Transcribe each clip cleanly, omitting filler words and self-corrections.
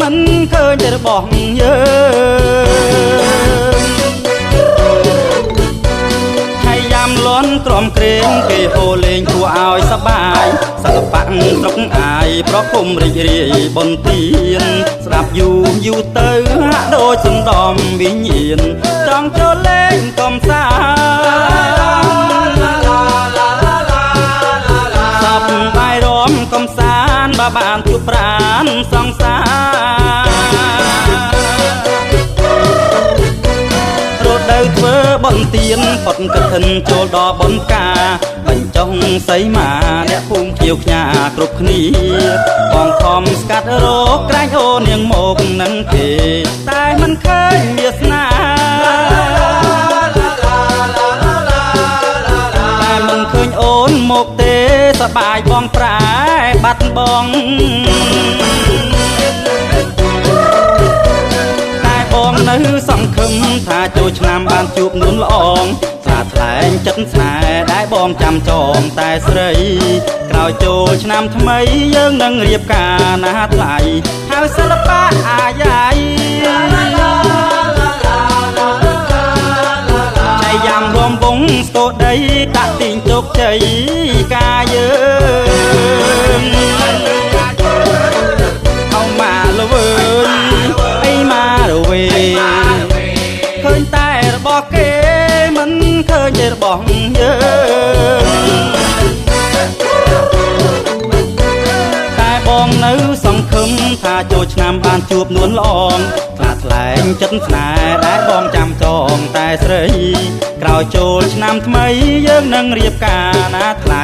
មិនឃើញតែរបស់យើងហើយយ៉ាំលន់ក្រំក្រែងគេហូលេងគួរឲ្យសបាយសិល្បៈស្រុកអាយប្រគំរីករាយបុណ្យទានស្ដាប់យូរយូរទៅហាក់ដូចសំដំវិញ្ញាណចង់ចូលលេងកំសាន្តសពបាយរំកំសាន្តបើបានជួបប្រានសង្សាររដូវធ្វើបុណ្យទានផុតកឋិនចូលដល់បុណ្យការបញ្ចុងសីមាអ្នកភូមិខៀវខ្ញាគ្រប់គ្នាបងខំស្កាត់រកក្រែងអូនាងមកនឹងគេតែមិនឃើញវាសនាតែមិនឃើញអូនមកទេសប្បាយបងប្រែបាត់បងតែបងនៅសង្ឃឹមថាចូលឆ្នាំបានជួបនួនល្អងស្រាថ្លែងចិត្តស្នេហ៍ដែលបងចាំចងតែស្រីក្រោយចូលឆ្នាំថ្មីយើងនឹងរៀបការណាថ្លៃហើយសិល្បៈអាយ៉ាយចៃយ៉ាំរំវងស្ទោដីតាក់ទាញជោគជ័យការយើងអោម៉ាលវើយអីម៉ារវេឃើញតែរបស់គេមិនឃើញតែរបស់យើងតែបងនៅសង្ឃឹមថាចូលឆ្នាំបានជួបនួនល្អងខ្លាថ្លែងចិត្តស្នេហ៍ដែលបងចាំចងតែស្រីក្រោយចូលឆ្នាំថ្មីយើងនឹងរៀបការណាថ្លៃ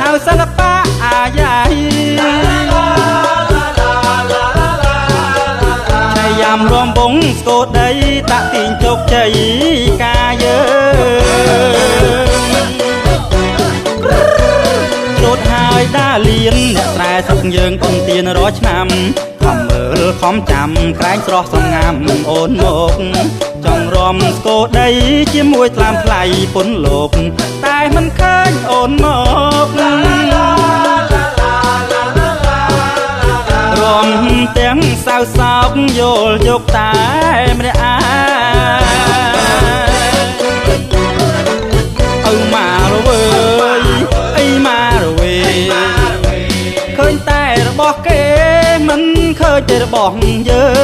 ហើយសិល្បៈអាយ៉ាយយ៉ាំរំវងស្គរដីតាក់ទាញជោគជ័យការយើងរត់ហើយដាលៀនអ្នកស្រែស្រុកយើងគុំទៀនរាល់ឆ្នាំខំមើលខំចាំក្រែងស្រស់សំងាមអូនមកចង់រំស្គរដីជាមួយថ្លាមថ្លៃពុនលោកតែមិនឃើញអូនមករំទាំងសៅសោកយល់យកតែម្នាក់អើម៉ារវើយអីម៉ារវេឃើញតែរបស់គេមិនឃើញតែរបស់យើង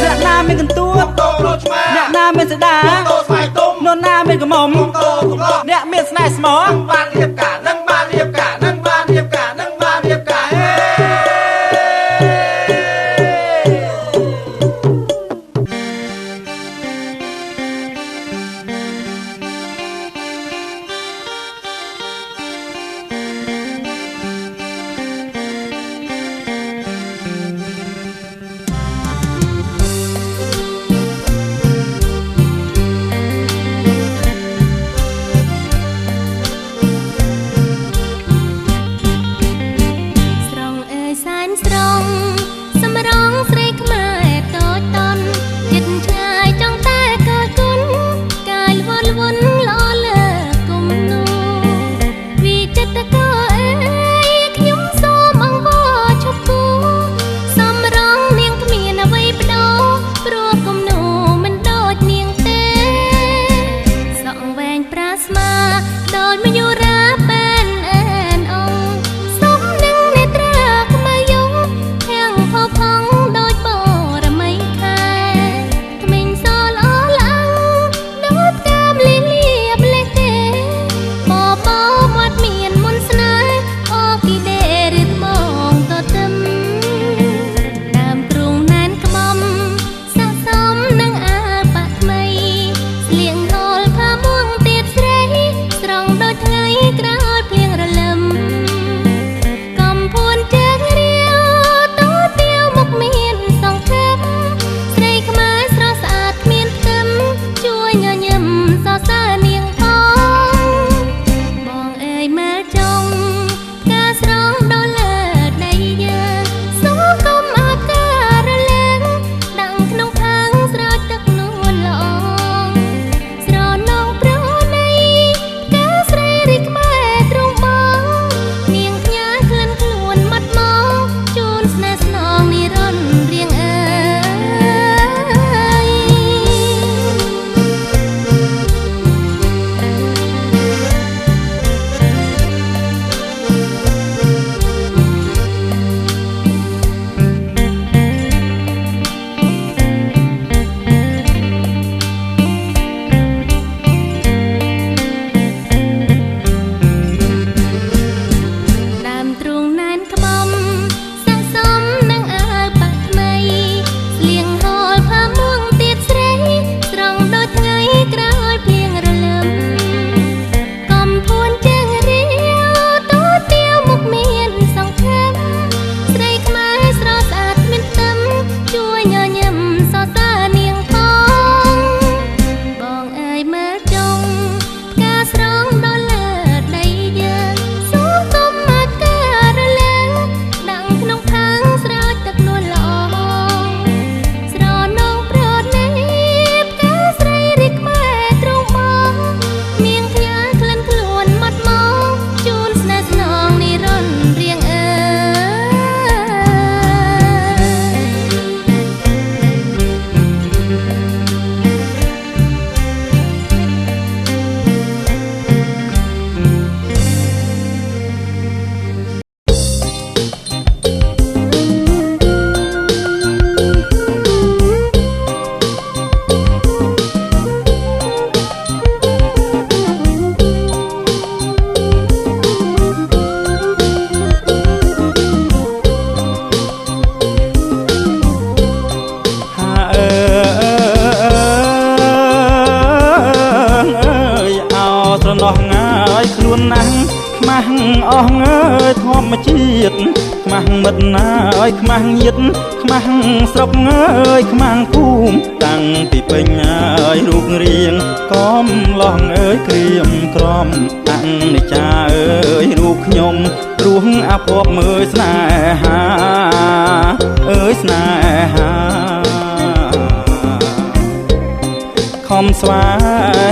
អ្នកណាមានកន្ទួតអ្នកណាមានស្ដាននណាមានកំមុំអ្នកមានស្នេហ៍ស្មោះបានរៀបការនឹងបានរៀបការនឹងបានរៀបការនឹងបានរៀបការ ជាតិខ្មាស់មិត្តណាអើយខ្មាស់ញាតិខ្មាស់ស្រុកអើយខ្មាស់ភូមិតាំងពីពេញអើយរូបរាងកំឡងអើយក្រៀមក្រំតាំងនិចាអើយរូបខ្ញុំរស់អាភ័ព្វមើលស្នេហាអើយស្នេហាខំស្វែ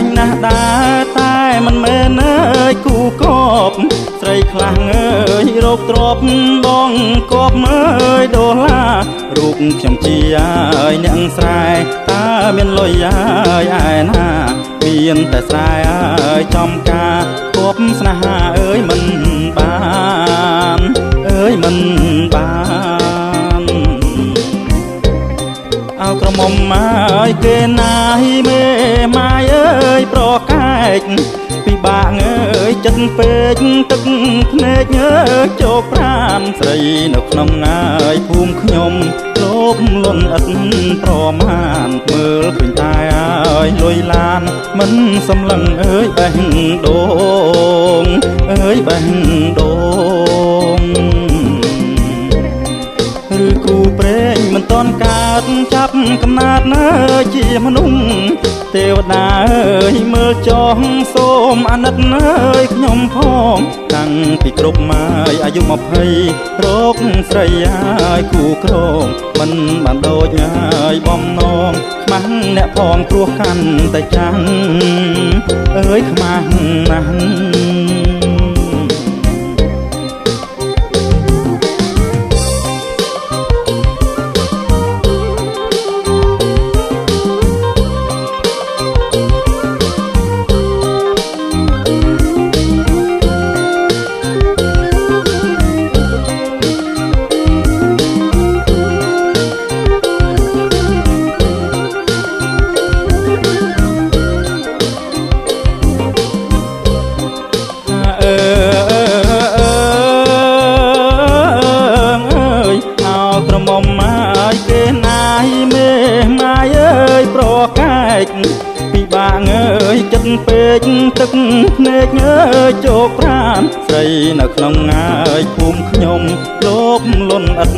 ងណាស់ដែរតែមិនមែនអើយគូកបស្រីខ្លាំងអើយរោគទ្របបងគប់អើយដុល្លាររូបខ្ញុំជាអើយអ្នកស្រែតើមានលុយអើយឯណាមានតែស្រែអើយចំការគប់ស្នេហាអើយមិនបានអើយមិនបានអោក្រមុំអើយគេណាយមេម៉ាយអើយប្រកែកពិបាកអើយចិត្តពេកទឹកភ្នែកអើយជោគប្រានស្រីនៅក្នុងអើយភូមិខ្ញុំលោភលន់ឥតប្រមាណមើលឃើញតែអើយលុយឡានមិនសម្លឹងអើយបេះដូងអើយបេះដូងឬគូព្រេងមិនតន់កើតចាប់កំណើតអើយជាមនុស្សទេវតាអើយមើលចោះសូមអាណិតអើយខ្ញុំផងតាំងពីគ្រប់ម៉ាយអាយុ20រកស្រីអើយគូក្រងមិនបានដូចអើយបំណងខ្មាស់អ្នកផងព្រោះកាន់តែចាំងអើយខ្មាស់ណាស់ពិបាកអើយចិត្តពេកទឹកភ្នែកអើយជោគប្រានស្រីនៅក្នុងអើយភូមិខ្ញុំលោភលន់ឥត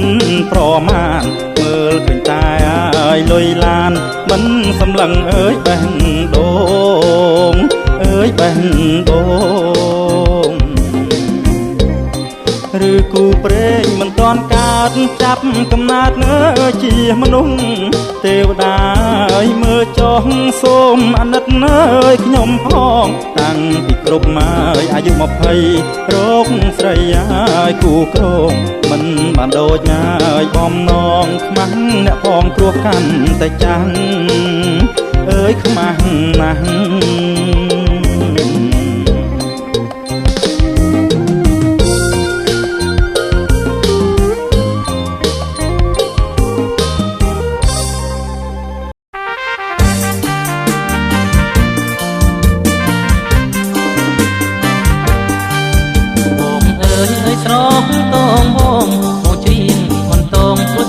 ប្រមាណមើលឃើញតែអើយលុយឡានមិនសម្លឹងអើយបេះដូងអើយបេះដូងឬគូព្រេងមិនតន់កើតចាប់កំណើតអើយជាមនុស្សទេវតាអើយមើលចោះសូមអាណិតអើយខ្ញុំផងតាំងពីគ្រប់ម៉ាយអាយុ20រកស្រីអើយគូក្រងមិនបានដូចអើយបំណងខ្មាស់អ្នកផងព្រោះកាន់តែចាំងអើយខ្មាស់ណាស់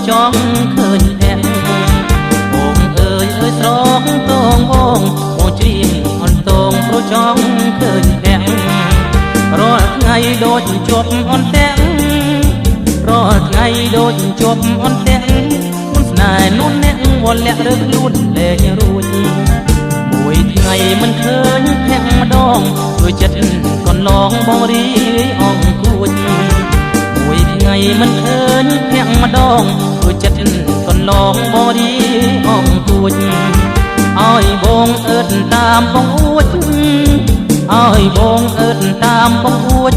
ចង់ឃើញភ័ក្របងអើយស្រងតងបងអូជ្រៀងអន្តងព្រោះចង់ឃើញភ័ក្ររាល់ថ្ងៃដូចជាប់អន្ទាក់រាល់ថ្ងៃដូចជាប់អន្ទាក់មុនស្នេហ៍នោះអ្នកវល់លាក់រើខ្លួនលែងរួចមួយថ្ងៃមិនឃើញភ័ក្រម្ដងធ្វើចិត្តកន្លងបងរីអងគួចមួយថ្ងៃមិនឃើញភ័ក្រម្ដងធ្វើចិត្តកន្លងបងរីអងគួចឲ្យបងអើតតាមបងអួចឲ្យបងអើតតាមបងអួច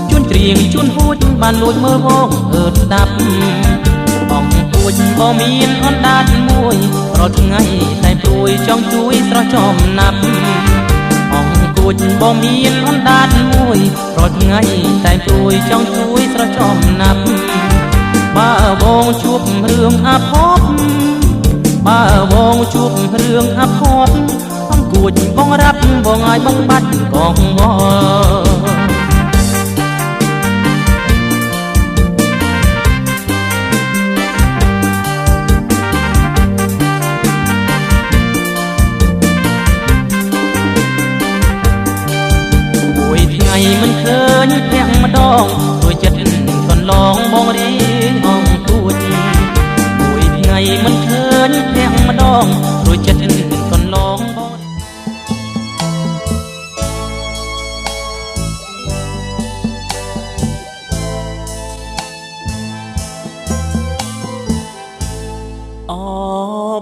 ជួនច្រៀងជួនហួចបានលួចមើលបងអើតស្ដាប់បងអួចបងមានអណ្ដាតមួយរាល់ថ្ងៃតែព្រួយចង់ជួយស្រស់ចំណាប់អង្គួចបងមានអណ្ដាតមួយរាល់ថ្ងៃតែព្រួយចង់ជួយស្រស់ចំណាប់បើបងជួបរឿងអាផុតបើបងជួបរឿងអាផុតអង្គួចបងរាប់បងឲ្យបងបាច់កងមកមិនឃើញភ័ក្រម្ដងធ្វើចិត្តក អ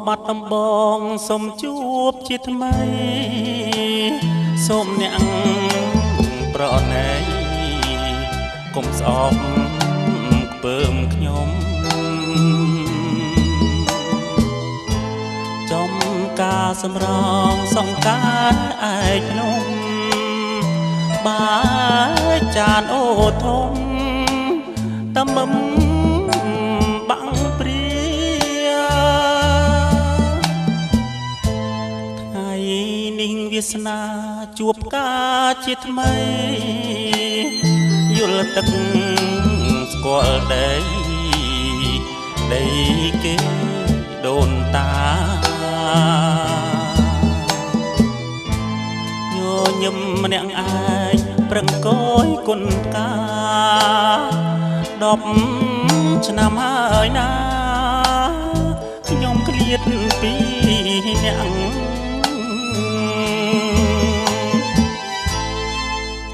បាត់ដំបងសូមជួបជាថ្មីសូមអ្នកប្រណីកុំស្អប់ខ្ពើមខ្ញុំចំការសម្រងសង្ការឯកភ្នំបាយចានអូធំតំមបាំងព្រាថ្ងៃនេះវាសនាជួបការជាថ្មីយល់ទឹកស្គាល់ដីដីគេដូនតាញញឹមម្នាក់ឯងប្រឹងកយគុណកា10ឆ្នាំហើយណាខ្ញុំឃ្លាតពីអ្នក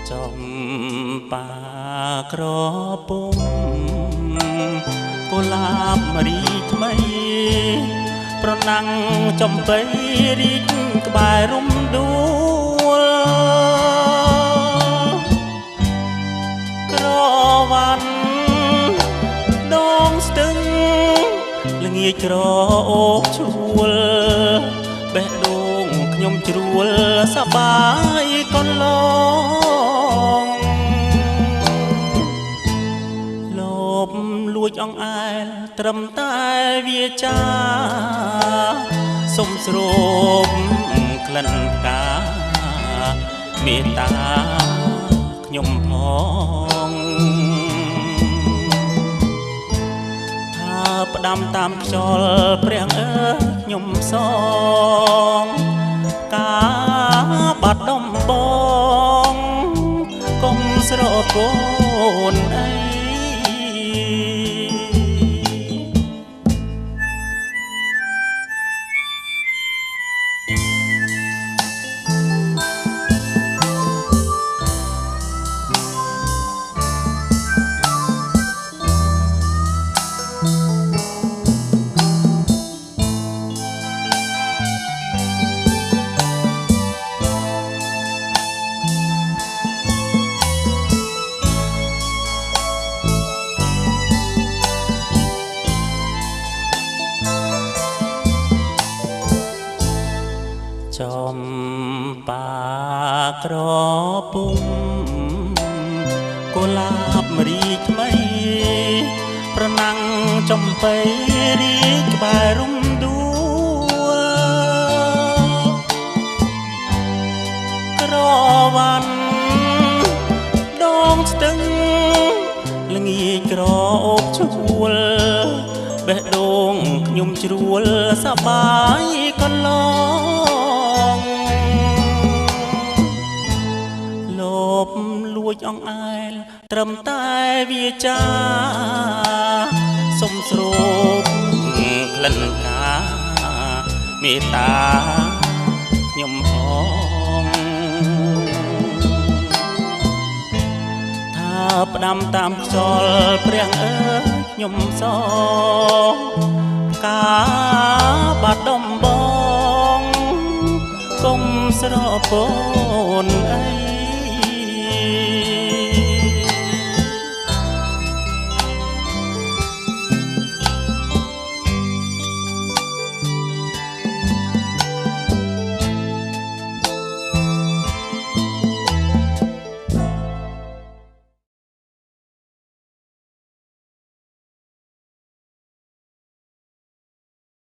ចំបាក្រពុំកុលាបមរីថ្មីប្រណាំងចំបៃរីកក្បែររំដួលក្រវ៉ាន់ដងស្ទឹងល្ងាចក្រអូបឈួលបេះដូងខ្ញុំជ្រួលសប្បាយកន្លងលោបលួចអង្អែលត្រឹមតែវាចាសុំស្រូបក្លិនផ្កាមេត្តាខ្ញុំផងថាផ្ដាំតាមខ្យល់ព្រះអើយខ្ញុំសងការបាត់ដំបងកុំស្រកូនអីចំបាក្រពុំកុលាបមរីថ្មីប្រណាំងចំបៃរីក្បែររំដួលក្រវ៉ាន់ដងស្ទឹងល្ងាចក្រអូបឈួលបេះដូងខ្ញុំជ្រួលសប្បាយកន្លងលោបលួចអង្អែលត្រឹមតែវាចាសុំស្រូបក្លិនកាមេត្តាខ្ញុំផងថាផ្ដាំតាមខ្យល់ព្រះអើយខ្ញុំសងការបាត់ដំបងកុំស្រពូន